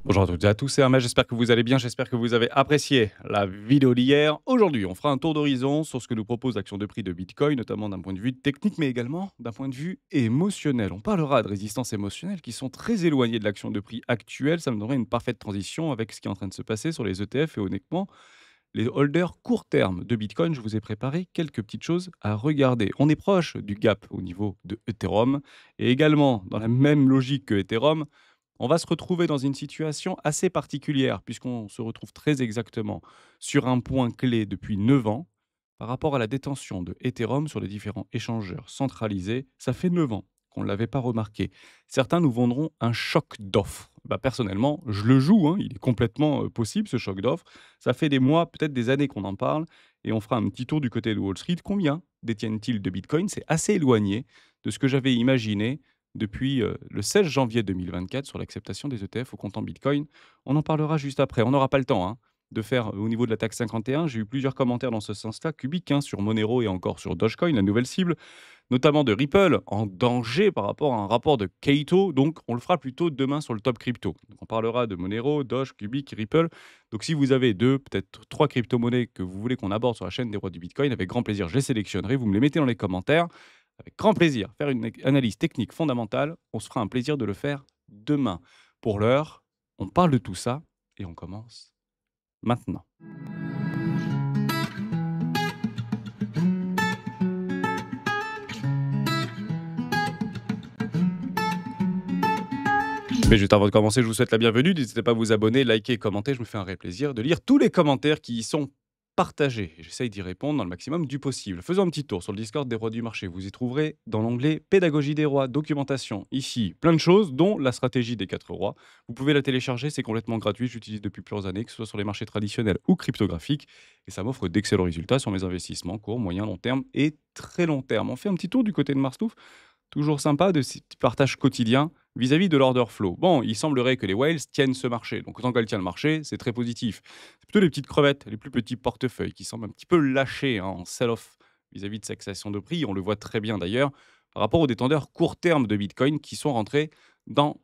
Bonjour à toutes et à tous, c'est Hermès, j'espère que vous allez bien, j'espère que vous avez apprécié la vidéo d'hier. Aujourd'hui, on fera un tour d'horizon sur ce que nous propose l'action de prix de Bitcoin, notamment d'un point de vue technique, mais également d'un point de vue émotionnel. On parlera de résistance émotionnelle qui sont très éloignées de l'action de prix actuelle. Ça me donnerait une parfaite transition avec ce qui est en train de se passer sur les ETF et honnêtement, les holders court terme de Bitcoin. Je vous ai préparé quelques petites choses à regarder. On est proche du gap au niveau de Ethereum et également dans la même logique que Ethereum. On va se retrouver dans une situation assez particulière puisqu'on se retrouve très exactement sur un point clé depuis 9 ans par rapport à la détention de Ethereum sur les différents échangeurs centralisés. Ça fait 9 ans qu'on ne l'avait pas remarqué. Certains nous vendront un choc d'offres. Bah, personnellement, je le joue, hein, il est complètement possible ce choc d'offres. Ça fait des mois, peut-être des années qu'on en parle et on fera un petit tour du côté de Wall Street. Combien détiennent-ils de Bitcoin? C'est assez éloigné de ce que j'avais imaginé depuis le 16 janvier 2024 sur l'acceptation des ETF au comptant Bitcoin. On en parlera juste après. On n'aura pas le temps de faire au niveau de la taxe 51. J'ai eu plusieurs commentaires dans ce sens-là, Cubic sur Monero et encore sur Dogecoin, la nouvelle cible, notamment de Ripple, en danger par rapport à un rapport de Kaito. Donc, on le fera plutôt demain sur le top crypto. Donc, on parlera de Monero, Doge, Cubic, Ripple. Donc, si vous avez deux, peut-être trois crypto-monnaies que vous voulez qu'on aborde sur la chaîne des rois du Bitcoin, avec grand plaisir, je les sélectionnerai. Vous me les mettez dans les commentaires. Avec grand plaisir. Faire une analyse technique fondamentale, on se fera un plaisir de le faire demain. Pour l'heure, on parle de tout ça et on commence maintenant. Mais juste avant de commencer, je vous souhaite la bienvenue. N'hésitez pas à vous abonner, liker, commenter. Je me fais un vrai plaisir de lire tous les commentaires qui y sont partagés. Et j'essaye d'y répondre dans le maximum du possible. Faisons un petit tour sur le Discord des rois du marché. Vous y trouverez dans l'onglet Pédagogie des rois, documentation. Ici, plein de choses, dont la stratégie des quatre rois. Vous pouvez la télécharger, c'est complètement gratuit. J'utilise depuis plusieurs années, que ce soit sur les marchés traditionnels ou cryptographiques. Et ça m'offre d'excellents résultats sur mes investissements court, moyen, long terme et très long terme. On fait un petit tour du côté de Marstouf. Toujours sympa de ces petits partages quotidiens vis-à-vis de l'order flow. Bon, il semblerait que les whales tiennent ce marché. Donc, autant qu'elles tiennent le marché, c'est très positif. C'est plutôt les petites crevettes, les plus petits portefeuilles qui semblent un petit peu lâchés en sell-off vis-à-vis de cette création de prix. On le voit très bien d'ailleurs par rapport aux détenteurs court terme de Bitcoin qui sont rentrés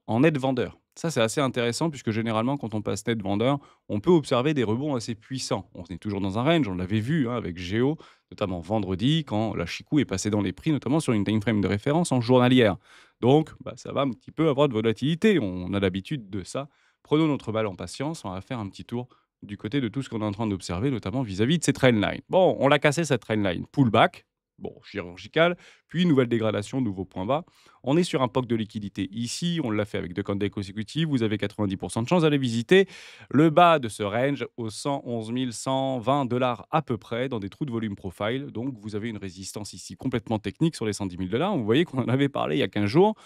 en net vendeur. Ça, c'est assez intéressant puisque généralement, quand on passe net vendeur, on peut observer des rebonds assez puissants. On est toujours dans un range, on l'avait vu avec Géo, notamment vendredi, quand la Chikou est passée dans les prix, notamment sur une time frame de référence en journalière. Donc, ça va un petit peu avoir de volatilité. On a l'habitude de ça. Prenons notre balle en patience. On va faire un petit tour du côté de tout ce qu'on est en train d'observer, notamment vis-à-vis de ces trendlines. Bon, on l'a cassé cette trendline. Pullback, bon, chirurgical, puis nouvelle dégradation, nouveau point bas. On est sur un POC de liquidité ici. On l'a fait avec deux candidats consécutifs. Vous avez 90% de chance d'aller visiter le bas de ce range aux 111 120 dollars à peu près dans des trous de volume profile. Donc, vous avez une résistance ici complètement technique sur les 110 000 dollars. Vous voyez qu'on en avait parlé il y a 15 jours.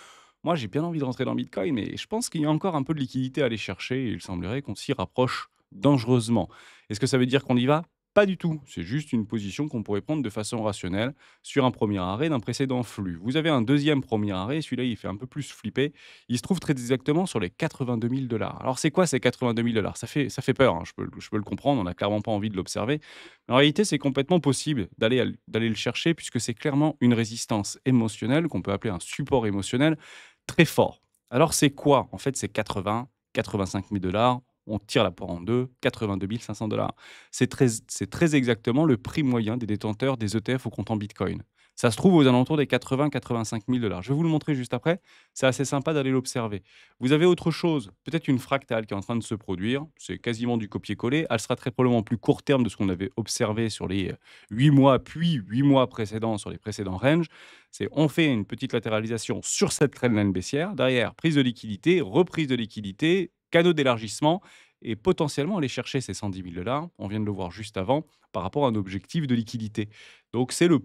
Moi, j'ai bien envie de rentrer dans Bitcoin, mais je pense qu'il y a encore un peu de liquidité à aller chercher et il semblerait qu'on s'y rapproche dangereusement. Est-ce que ça veut dire qu'on y va? Pas du tout. C'est juste une position qu'on pourrait prendre de façon rationnelle sur un premier arrêt d'un précédent flux. Vous avez un deuxième premier arrêt, celui-là il fait un peu plus flipper. Il se trouve très exactement sur les 82 000 dollars. Alors c'est quoi ces 82 000 dollars? Ça fait peur, hein, je peux le comprendre, on n'a clairement pas envie de l'observer. Mais en réalité, c'est complètement possible d'aller le chercher puisque c'est clairement une résistance émotionnelle qu'on peut appeler un support émotionnel très fort. Alors c'est quoi? En fait, c'est 85 000 dollars. On tire la poire en deux, 82 500 dollars. C'est très exactement le prix moyen des détenteurs des ETF au comptant Bitcoin. Ça se trouve aux alentours des 80-85 000 dollars. Je vais vous le montrer juste après. C'est assez sympa d'aller l'observer. Vous avez autre chose, peut-être une fractale qui est en train de se produire. C'est quasiment du copier-coller. Elle sera très probablement plus court terme de ce qu'on avait observé sur les 8 mois, puis 8 mois précédents sur les précédents ranges. C'est on fait une petite latéralisation sur cette trendline baissière. Derrière, prise de liquidité, reprise de liquidité, canaux d'élargissement et potentiellement aller chercher ces 110 000 dollars. On vient de le voir juste avant par rapport à un objectif de liquidité. Donc, c'est le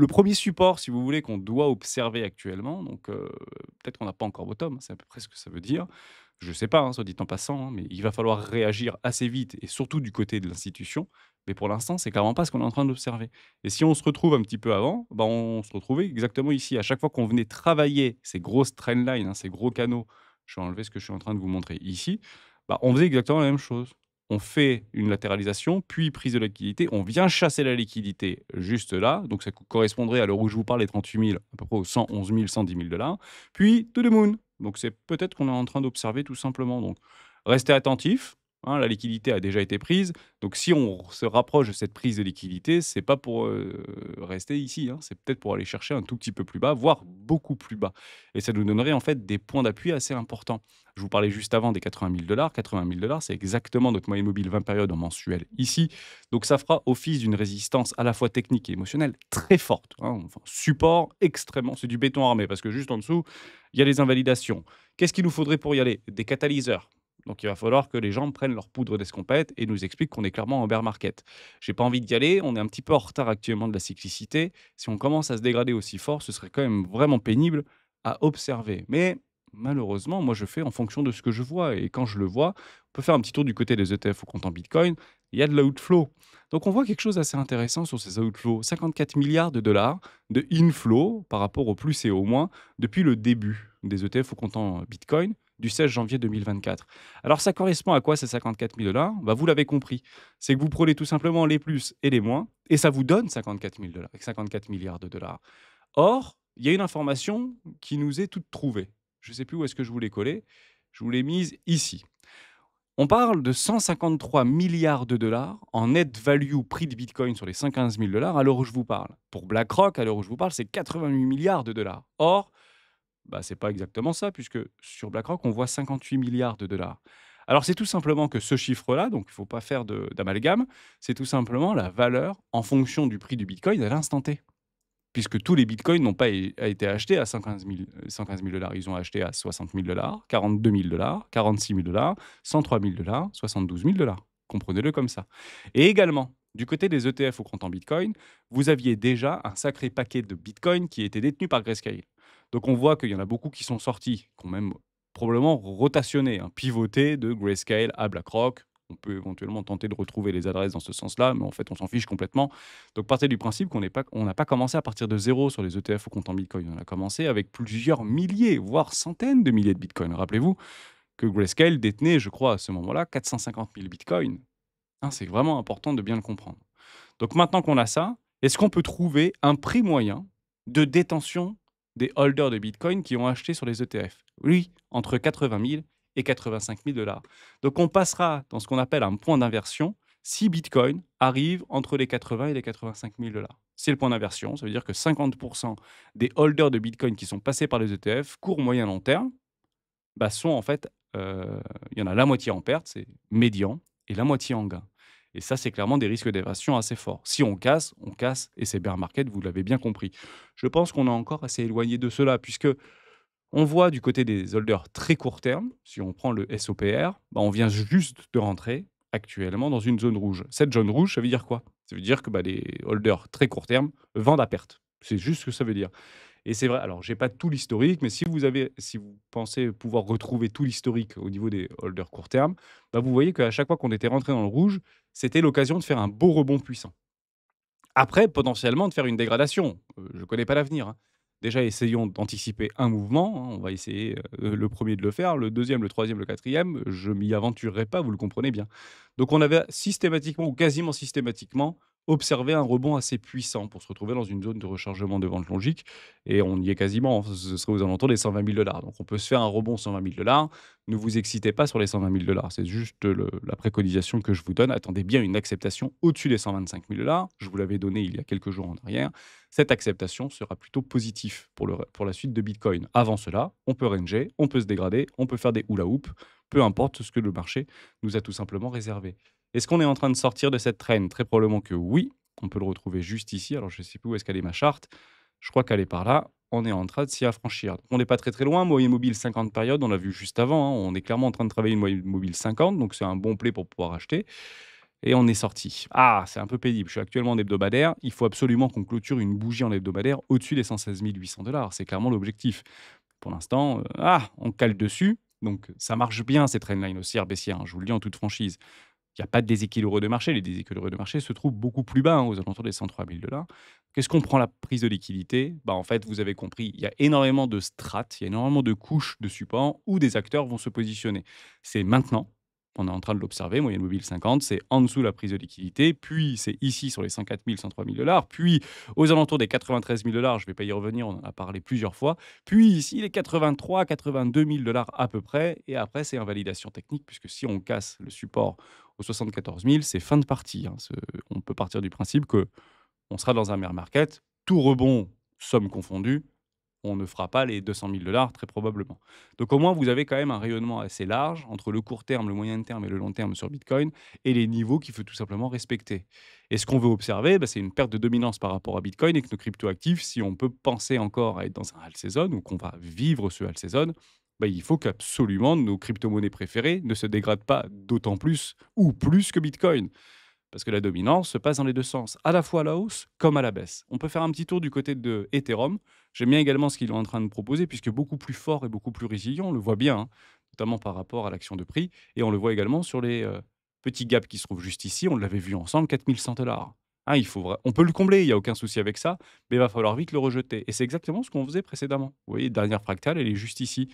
premier support, si vous voulez, qu'on doit observer actuellement. Donc, peut-être qu'on n'a pas encore bottom, c'est à peu près ce que ça veut dire. Je ne sais pas, soit dit en passant, mais il va falloir réagir assez vite et surtout du côté de l'institution. Mais pour l'instant, c'est clairement pas ce qu'on est en train d'observer. Et si on se retrouve un petit peu avant, on se retrouvait exactement ici. À chaque fois qu'on venait travailler ces grosses trendlines, ces gros canaux, je vais enlever ce que je suis en train de vous montrer ici, on faisait exactement la même chose. On fait une latéralisation, puis prise de liquidité. On vient chasser la liquidité juste là. Donc, ça correspondrait à l'heure où je vous parle, les 38 000, à peu près aux 111 000, 110 000 dollars. Puis, to the moon. Donc, c'est peut-être qu'on est en train d'observer tout simplement. Donc, Restez attentifs, hein, la liquidité a déjà été prise. Donc si on se rapproche de cette prise de liquidité, c'est pas pour, rester ici, hein, c'est peut-être pour aller chercher un tout petit peu plus bas, voire beaucoup plus bas et ça nous donnerait en fait des points d'appui assez importants. Je vous parlais juste avant des 80 000 $. 80 000 $, c'est exactement notre moyenne mobile 20 périodes en mensuel ici. Donc ça fera office d'une résistance à la fois technique et émotionnelle très forte, hein, enfin support extrêmement c'est du béton armé parce que juste en dessous, il y a les invalidations. Qu'est-ce qu'il nous faudrait pour y aller? Des catalyseurs. Donc il va falloir que les gens prennent leur poudre d'escampette et nous expliquent qu'on est clairement en bear market. J'ai pas envie d'y aller, on est un petit peu en retard actuellement de la cyclicité. Si on commence à se dégrader aussi fort, ce serait quand même vraiment pénible à observer. Mais malheureusement, moi je fais en fonction de ce que je vois et quand je le vois, on peut faire un petit tour du côté des ETF au comptant Bitcoin, il y a de l'outflow. Donc on voit quelque chose d'assez intéressant sur ces outflows, 54 milliards de dollars de inflow par rapport au plus et au moins depuis le début des ETF au comptant Bitcoin du 16 janvier 2024. Alors ça correspond à quoi ces 54 000 $? Bah, vous l'avez compris, c'est que vous prenez tout simplement les plus et les moins et ça vous donne 54 000 $, 54 milliards de dollars. Or, il y a une information qui nous est toute trouvée. Je ne sais plus où est-ce que je vous l'ai collée. Je vous l'ai mise ici. On parle de 153 milliards de dollars en net value prix de Bitcoin sur les 115 000 $ à l'heure où je vous parle. Pour BlackRock, à l'heure où je vous parle, c'est 88 milliards de dollars. Or, bah, c'est pas exactement ça, puisque sur BlackRock, on voit 58 milliards de dollars. Alors, c'est tout simplement que ce chiffre-là, donc il ne faut pas faire d'amalgame, c'est tout simplement la valeur en fonction du prix du Bitcoin à l'instant T. Puisque tous les bitcoins n'ont pas été achetés à 115 000 $. Ils ont acheté à 60 000 $, 42 000 $, 46 000 $, 103 000 $, 72 000 $. Comprenez-le comme ça. Et également, du côté des ETF au comptant Bitcoin, vous aviez déjà un sacré paquet de Bitcoin qui était détenu par Grayscale. Donc on voit qu'il y en a beaucoup qui sont sortis, qui ont même probablement rotationné, hein, pivoté de Grayscale à BlackRock. On peut éventuellement tenter de retrouver les adresses dans ce sens-là, mais en fait, on s'en fiche complètement. Donc, partez du principe on n'a pas commencé à partir de zéro sur les ETF au comptant Bitcoin. On a commencé avec plusieurs milliers, voire centaines de milliers de Bitcoins. Rappelez-vous que Grayscale détenait, je crois, à ce moment-là, 450 000 Bitcoins. Hein, c'est vraiment important de bien le comprendre. Donc, maintenant qu'on a ça, est-ce qu'on peut trouver un prix moyen de détention des holders de Bitcoin qui ont acheté sur les ETF? Oui, entre 80 000 et 85 000 $. Donc, on passera dans ce qu'on appelle un point d'inversion si Bitcoin arrive entre les 80 et les 85 000 $. C'est le point d'inversion, ça veut dire que 50% des holders de Bitcoin qui sont passés par les ETF, court, moyen, long terme, bah, sont en fait, il y en a la moitié en perte, c'est médian, et la moitié en gain. Et ça, c'est clairement des risques d'évasion assez forts. Si on casse, et c'est bear market, vous l'avez bien compris. Je pense qu'on est encore assez éloigné de cela, puisque on voit du côté des holders très court terme, si on prend le SOPR, bah, on vient juste de rentrer actuellement dans une zone rouge. Cette zone rouge, ça veut dire quoi? Ça veut dire que bah, les holders très court terme vendent à perte. C'est juste ce que ça veut dire. Et c'est vrai, alors j'ai pas tout l'historique, mais si vous pensez pouvoir retrouver tout l'historique au niveau des holders court terme, bah, vous voyez qu'à chaque fois qu'on était rentré dans le rouge, c'était l'occasion de faire un beau rebond puissant. Après, potentiellement, de faire une dégradation. Je ne connais pas l'avenir, hein. Déjà, essayons d'anticiper un mouvement, hein. On va essayer, le premier de le faire, le deuxième, le troisième, le quatrième. Je m'y aventurerai pas, vous le comprenez bien. Donc on avait systématiquement ou quasiment systématiquement observé un rebond assez puissant pour se retrouver dans une zone de rechargement de vente longique et on y est quasiment, hein. Ce serait aux alentours des 120 000 $. Donc on peut se faire un rebond 120 000 $. Ne vous excitez pas sur les 120 000 $. C'est juste la préconisation que je vous donne. Attendez bien une acceptation au-dessus des 125 000 $. Je vous l'avais donné il y a quelques jours en arrière. Cette acceptation sera plutôt positive pour la suite de Bitcoin. Avant cela, on peut ranger, on peut se dégrader, on peut faire des hula hoop, peu importe ce que le marché nous a tout simplement réservé. Est-ce qu'on est en train de sortir de cette traîne? Très probablement que oui. On peut le retrouver juste ici. Alors, je ne sais plus où est-ce qu'elle est ma charte. Je crois qu'elle est par là. On est en train de s'y affranchir. On n'est pas très très loin. Moyenne mobile 50 périodes, on l'a vu juste avant, hein. On est clairement en train de travailler une moyenne mobile 50, donc c'est un bon play pour pouvoir acheter. Et on est sorti. Ah, c'est un peu pénible. Je suis actuellement en hebdomadaire. Il faut absolument qu'on clôture une bougie en hebdomadaire au-dessus des 116 800 $. C'est clairement l'objectif. Pour l'instant, on cale dessus. Donc ça marche bien ces trendlines haussières baissières, hein, je vous le dis en toute franchise. Il y a pas de déséquilibre de marché. Les déséquilibres de marché se trouvent beaucoup plus bas, hein, aux alentours des 103 000 $. Qu'est-ce qu'on prend la prise de liquidité? Bah, en fait, vous avez compris, il y a énormément de strates, il y a énormément de couches de support où des acteurs vont se positionner. C'est maintenant. On est en train de l'observer, moyenne mobile 50, c'est en dessous la prise de liquidité, puis c'est ici sur les 104 000, 103 000 dollars, puis aux alentours des 93 000 dollars, je ne vais pas y revenir, on en a parlé plusieurs fois, puis ici les 83 82 000 dollars à peu près, et après c'est invalidation technique, puisque si on casse le support aux 74 000, c'est fin de partie, hein. On peut partir du principe que on sera dans un bear market, tout rebond, somme confondue, on ne fera pas les 200 000 dollars très probablement. Donc au moins, vous avez quand même un rayonnement assez large entre le court terme, le moyen terme et le long terme sur Bitcoin et les niveaux qu'il faut tout simplement respecter. Et ce qu'on veut observer, bah, c'est une perte de dominance par rapport à Bitcoin et que nos cryptoactifs, si on peut penser encore à être dans un hall season ou qu'on va vivre ce hall season, bah, il faut qu'absolument nos crypto-monnaies préférées ne se dégradent pas d'autant plus ou plus que Bitcoin. Parce que la dominance se passe dans les 2 sens, à la fois à la hausse comme à la baisse. On peut faire un petit tour du côté de Ethereum. J'aime bien également ce qu'il est en train de proposer, puisque beaucoup plus fort et beaucoup plus résilient, on le voit bien, hein, notamment par rapport à l'action de prix. Et on le voit également sur les petits gaps qui se trouvent juste ici. On l'avait vu ensemble, 4100 dollars. Hein, on peut le combler, il n'y a aucun souci avec ça, mais il va falloir vite le rejeter. Et c'est exactement ce qu'on faisait précédemment. Vous voyez, dernière fractale, elle est juste ici.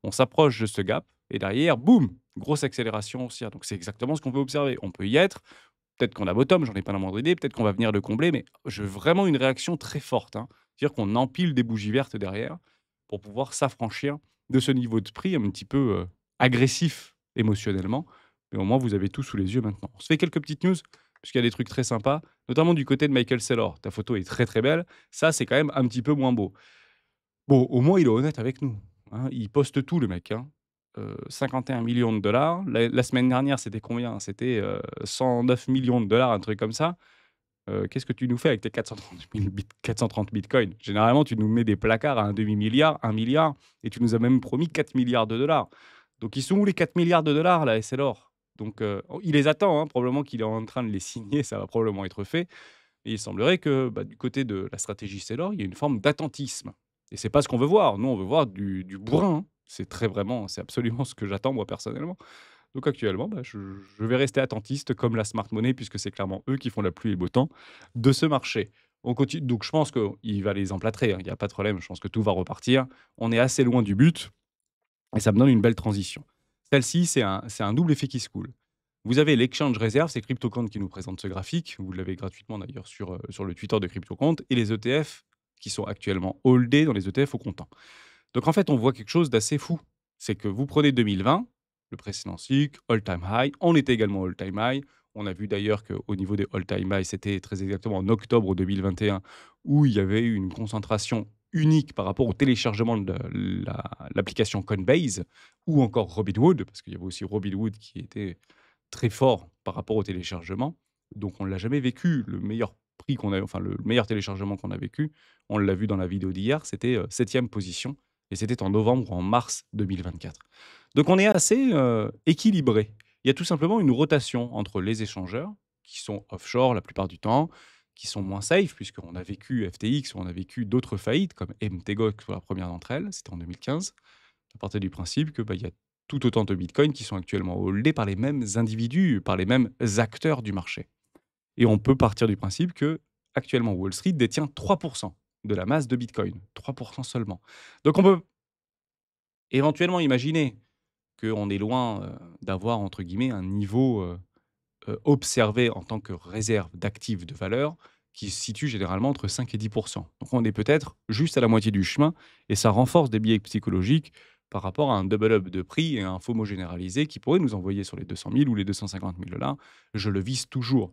On s'approche de ce gap, et derrière, boum, grosse accélération haussière. Donc c'est exactement ce qu'on veut observer. On peut y être. Peut-être qu'on a bottom, j'en ai pas la moindre idée, peut-être qu'on va venir le combler, mais je veux vraiment une réaction très forte, hein. C'est-à-dire qu'on empile des bougies vertes derrière pour pouvoir s'affranchir de ce niveau de prix un petit peu, agressif émotionnellement. Mais au moins, vous avez tout sous les yeux maintenant. On se fait quelques petites news, puisqu'il y a des trucs très sympas, notamment du côté de Michael Saylor. Ta photo est très, très belle. Ça, c'est quand même un petit peu moins beau. Bon, au moins, il est honnête avec nous, hein. Il poste tout le mec, hein. 51 000 000 $. La semaine dernière, c'était combien? C'était, 109 millions de dollars, un truc comme ça. Qu'est-ce que tu nous fais avec tes 430 bitcoins? Généralement, tu nous mets des placards à un demi-milliard, 1 milliard, et tu nous as même promis 4 milliards de dollars. Donc ils sont où les 4 milliards de dollars là, SLor? Donc il les attend, hein, probablement qu'il est en train de les signer, ça va probablement être fait. Et il semblerait que, bah, du côté de la stratégie Saylor, il y a une forme d'attentisme. Et c'est pas ce qu'on veut voir. Nous, on veut voir du bourrin, hein. C'est absolument ce que j'attends moi personnellement. Donc actuellement, bah, je vais rester attentiste comme la smart money puisque c'est clairement eux qui font la pluie et le beau temps de ce marché. On continue, donc je pense qu'il va les emplâtrer, hein, il y a pas de problème, je pense que tout va repartir. On est assez loin du but et ça me donne une belle transition. Celle-ci, c'est un double effet qui se coule. Vous avez l'exchange reserve, c'est CryptoCount qui nous présente ce graphique. Vous l'avez gratuitement d'ailleurs sur le Twitter de CryptoCount et les ETF qui sont actuellement holdés dans les ETF au comptant. Donc en fait, on voit quelque chose d'assez fou. C'est que vous prenez 2020, le précédent cycle, all-time high. On était également all-time high. On a vu d'ailleurs qu'au niveau des all-time high, c'était très exactement en octobre 2021 où il y avait eu une concentration unique par rapport au téléchargement de l'application Coinbase ou encore Robinhood, parce qu'il y avait aussi Robinhood qui était très fort par rapport au téléchargement. Donc on ne l'a jamais vécu. Le meilleur prix qu'on a, enfin le meilleur téléchargement qu'on a vécu, on l'a vu dans la vidéo d'hier, c'était 7e position et c'était en novembre ou en mars 2024. Donc on est assez équilibré. Il y a tout simplement une rotation entre les échangeurs qui sont offshore la plupart du temps, qui sont moins safe, puisqu'on a vécu FTX ou on a vécu d'autres faillites comme MTGOX pour la première d'entre elles, c'était en 2015. À partir du principe que bah, il y a tout autant de bitcoins qui sont actuellement holdés par les mêmes individus, par les mêmes acteurs du marché. Et on peut partir du principe que actuellement Wall Street détient 3% de la masse de bitcoin, 3% seulement. Donc on peut éventuellement imaginer qu'on est loin d'avoir, entre guillemets, un niveau observé en tant que réserve d'actifs de valeur qui se situe généralement entre 5 et 10%. Donc on est peut-être juste à la moitié du chemin et ça renforce des biais psychologiques par rapport à un double up de prix et un FOMO généralisé qui pourrait nous envoyer sur les 200 000 ou les 250 000 dollars. Je le vise toujours.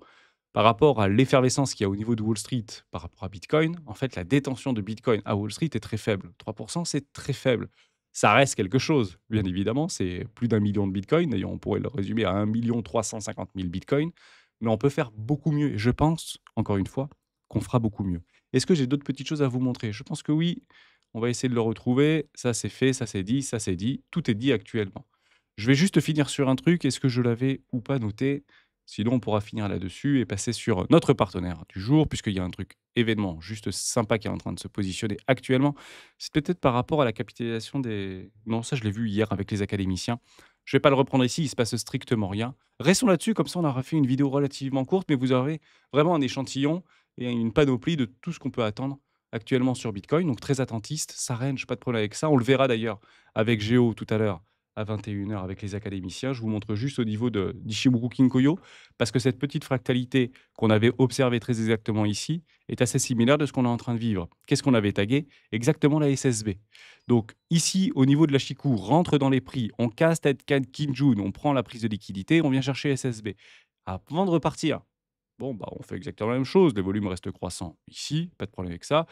Par rapport à l'effervescence qu'il y a au niveau de Wall Street par rapport à Bitcoin, en fait, la détention de Bitcoin à Wall Street est très faible. 3%, c'est très faible. Ça reste quelque chose, bien évidemment. C'est plus d'un million de Bitcoin. D'ailleurs, on pourrait le résumer à 1 350 000 Bitcoin. Mais on peut faire beaucoup mieux. Et je pense, encore une fois, qu'on fera beaucoup mieux. Est-ce que j'ai d'autres petites choses à vous montrer? Je pense que oui. On va essayer de le retrouver. Ça, c'est fait. Ça, c'est dit. Ça, c'est dit. Tout est dit actuellement. Je vais juste finir sur un truc. Est-ce que je l'avais ou pas noté? Sinon, on pourra finir là-dessus et passer sur notre partenaire du jour, puisqu'il y a un truc événement juste sympa qui est en train de se positionner actuellement. C'est peut-être par rapport à la capitalisation des... Non, ça, je l'ai vu hier avec les académiciens. Je ne vais pas le reprendre ici, il se passe strictement rien. Restons là-dessus, comme ça, on aura fait une vidéo relativement courte, mais vous aurez vraiment un échantillon et une panoplie de tout ce qu'on peut attendre actuellement sur Bitcoin. Donc, très attentiste, ça range, pas de problème avec ça. On le verra d'ailleurs avec Géo tout à l'heure à 21 h avec les académiciens. Je vous montre juste au niveau d'Ishimuro Kinkoyo, parce que cette petite fractalité qu'on avait observée très exactement ici est assez similaire de ce qu'on est en train de vivre. Qu'est-ce qu'on avait tagué? Exactement la SSB. Donc ici, au niveau de la Chikou, rentre dans les prix, on casse Tenkan Kinjun, on prend la prise de liquidité, on vient chercher SSB. Avant de repartir, bon, bah, on fait exactement la même chose, les volumes restent croissants. Ici, pas de problème avec ça.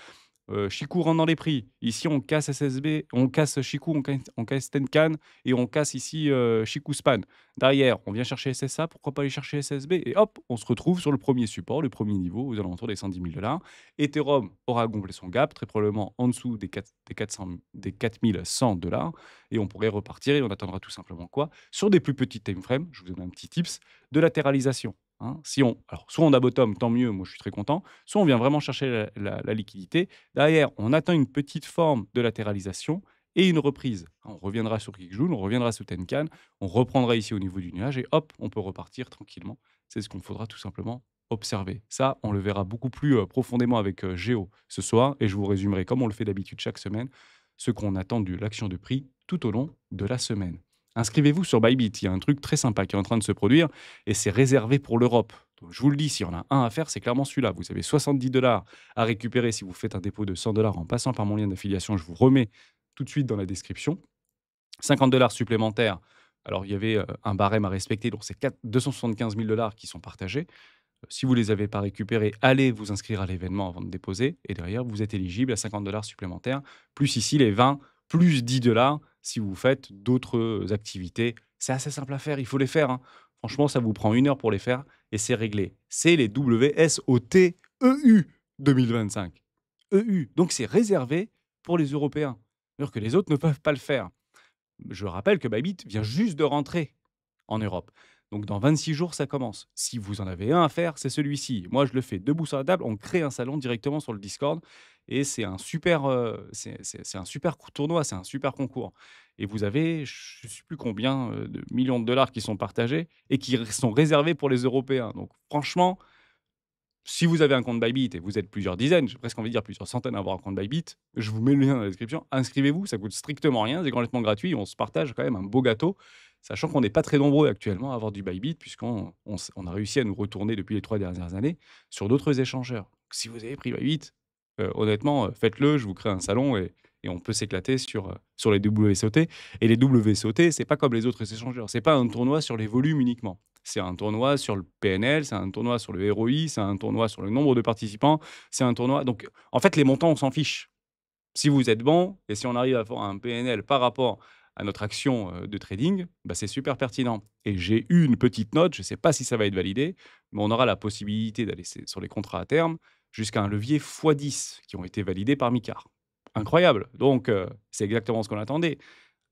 Chikou rentre dans les prix. Ici, on casse SSB, on casse Chikou, on casse Tenkan et on casse ici, Chikou Span. Derrière, on vient chercher SSA, pourquoi pas aller chercher SSB? Et hop, on se retrouve sur le premier support, le premier niveau, aux alentours des 110 000 $. Ethereum aura gonflé son gap, très probablement en dessous des 4 100 $ et on pourrait repartir et on attendra tout simplement quoi? Sur des plus petites time frames, je vous donne un petit tips, de latéralisation, hein. Si on alors soit on a bottom, tant mieux, moi je suis très content, soit on vient vraiment chercher la liquidité. Derrière, on atteint une petite forme de latéralisation et une reprise. On reviendra sur Kijun, on reviendra sur Tenkan, on reprendra ici au niveau du nuage et hop, on peut repartir tranquillement. C'est ce qu'on faudra tout simplement observer. Ça, on le verra beaucoup plus profondément avec Géo ce soir et je vous résumerai, comme on le fait d'habitude chaque semaine, ce qu'on attend de l'action de prix tout au long de la semaine. Inscrivez-vous sur Bybit, il y a un truc très sympa qui est en train de se produire et c'est réservé pour l'Europe. Donc, je vous le dis, s'il y en a un à faire, c'est clairement celui-là. Vous avez 70 $ à récupérer si vous faites un dépôt de 100 $ en passant par mon lien d'affiliation. Je vous remets tout de suite dans la description. 50 $ supplémentaires. Alors, il y avait un barème à respecter, donc c'est 275 000 $ qui sont partagés. Si vous ne les avez pas récupérés, allez vous inscrire à l'événement avant de déposer. Et derrière, vous êtes éligible à 50 $ supplémentaires, plus ici les 20, plus 10 $ si vous faites d'autres activités. C'est assez simple à faire, il faut les faire, hein. Franchement, ça vous prend 1 heure pour les faire et c'est réglé. C'est les WSOT EU 2025. EU. Donc c'est réservé pour les Européens. C'est-à-dire que les autres ne peuvent pas le faire. Je rappelle que Bybit vient juste de rentrer en Europe. Donc dans 26 jours, ça commence. Si vous en avez un à faire, c'est celui-ci. Moi, je le fais debout sur la table. On crée un salon directement sur le Discord et c'est un super, c'est un super tournoi, c'est un super concours. Et vous avez, je ne sais plus combien de millions de dollars qui sont partagés et qui sont réservés pour les Européens. Donc franchement, si vous avez un compte Bybit et vous êtes plusieurs dizaines, j'ai presque envie de dire plusieurs centaines à avoir un compte Bybit, je vous mets le lien dans la description. Inscrivez-vous, ça coûte strictement rien, c'est complètement gratuit. On se partage quand même un beau gâteau, sachant qu'on n'est pas très nombreux actuellement à avoir du Bybit, puisqu'on a réussi à nous retourner depuis les 3 dernières années sur d'autres échangeurs. Si vous avez pris Bybit, honnêtement, faites-le, je vous crée un salon et on peut s'éclater sur les WSOT. Et les WSOT, c'est pas comme les autres échangeurs, c'est pas un tournoi sur les volumes uniquement. C'est un tournoi sur le PNL, c'est un tournoi sur le ROI, c'est un tournoi sur le nombre de participants, c'est un tournoi. Donc, en fait, les montants, on s'en fiche. Si vous êtes bon et si on arrive à avoir un PNL par rapport à notre action de trading, bah, c'est super pertinent. Et j'ai eu une petite note, je ne sais pas si ça va être validé, mais on aura la possibilité d'aller sur les contrats à terme jusqu'à un levier x10 qui ont été validés par Micard. Incroyable. Donc, c'est exactement ce qu'on attendait.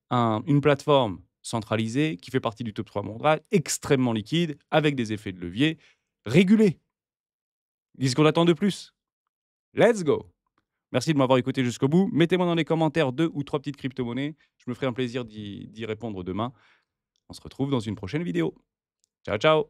Une plateforme centralisée qui fait partie du top 3 mondial, extrêmement liquide, avec des effets de levier régulés. Qu'est-ce qu'on attend de plus? Let's go! Merci de m'avoir écouté jusqu'au bout. Mettez-moi dans les commentaires 2 ou 3 petites crypto-monnaies. Je me ferai un plaisir d'y répondre demain. On se retrouve dans une prochaine vidéo. Ciao, ciao!